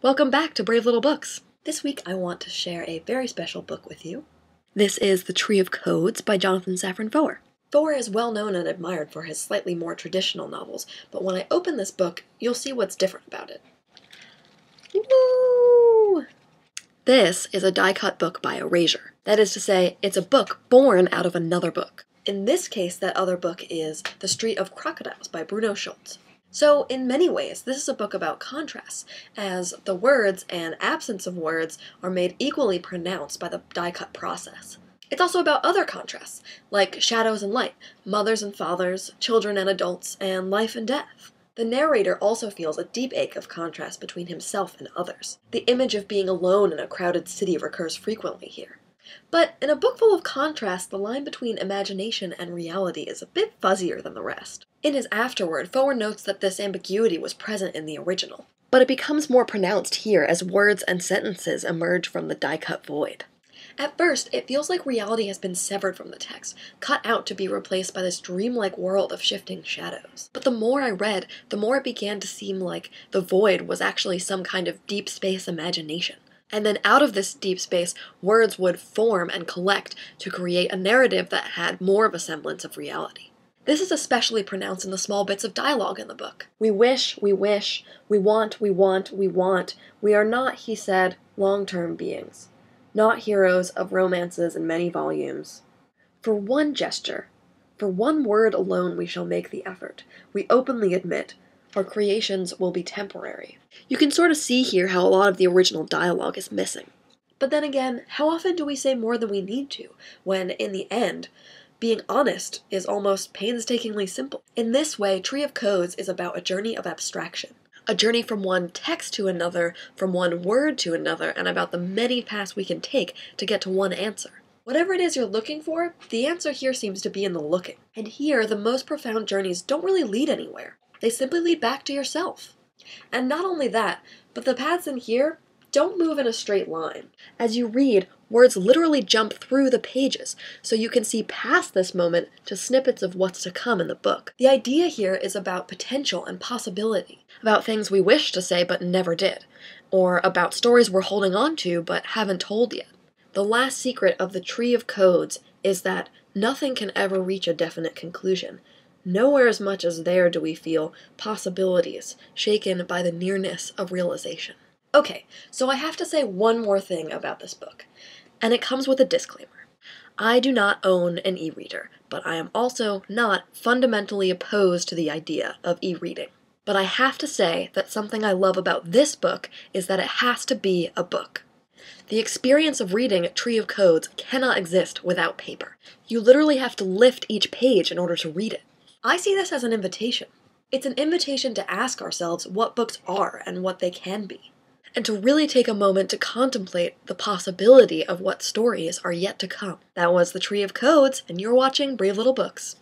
Welcome back to Brave Little Books. This week I want to share a very special book with you. This is The Tree of Codes by Jonathan Safran Foer. Foer is well known and admired for his slightly more traditional novels, but when I open this book, you'll see what's different about it. Woo! This is a die-cut book by Erasure. That is to say, it's a book born out of another book. In this case, that other book is The Street of Crocodiles by Bruno Schulz. So, in many ways, this is a book about contrasts, as the words and absence of words are made equally pronounced by the die-cut process. It's also about other contrasts, like shadows and light, mothers and fathers, children and adults, and life and death. The narrator also feels a deep ache of contrast between himself and others. The image of being alone in a crowded city recurs frequently here. But in a book full of contrast, the line between imagination and reality is a bit fuzzier than the rest. In his afterword, Foer notes that this ambiguity was present in the original, but it becomes more pronounced here as words and sentences emerge from the die-cut void. At first, it feels like reality has been severed from the text, cut out to be replaced by this dreamlike world of shifting shadows. But the more I read, the more it began to seem like the void was actually some kind of deep space imagination. And then out of this deep space, words would form and collect to create a narrative that had more of a semblance of reality. This is especially pronounced in the small bits of dialogue in the book. We wish, we want, we want, we want. We are not, he said, long-term beings. Not heroes of romances in many volumes. For one gesture, for one word alone we shall make the effort. We openly admit, our creations will be temporary. You can sort of see here how a lot of the original dialogue is missing. But then again, how often do we say more than we need to, when, in the end, being honest is almost painstakingly simple? In this way, Tree of Codes is about a journey of abstraction. A journey from one text to another, from one word to another, and about the many paths we can take to get to one answer. Whatever it is you're looking for, the answer here seems to be in the looking. And here, the most profound journeys don't really lead anywhere. They simply lead back to yourself. And not only that, but the paths in here don't move in a straight line. As you read, words literally jump through the pages, so you can see past this moment to snippets of what's to come in the book. The idea here is about potential and possibility, about things we wish to say but never did, or about stories we're holding on to but haven't told yet. The last secret of the Tree of Codes is that nothing can ever reach a definite conclusion. Nowhere as much as there do we feel possibilities shaken by the nearness of realization. Okay, so I have to say one more thing about this book, and it comes with a disclaimer. I do not own an e-reader, but I am also not fundamentally opposed to the idea of e-reading. But I have to say that something I love about this book is that it has to be a book. The experience of reading Tree of Codes cannot exist without paper. You literally have to lift each page in order to read it. I see this as an invitation. It's an invitation to ask ourselves what books are and what they can be, and to really take a moment to contemplate the possibility of what stories are yet to come. That was The Tree of Codes, and you're watching Brave Little Books.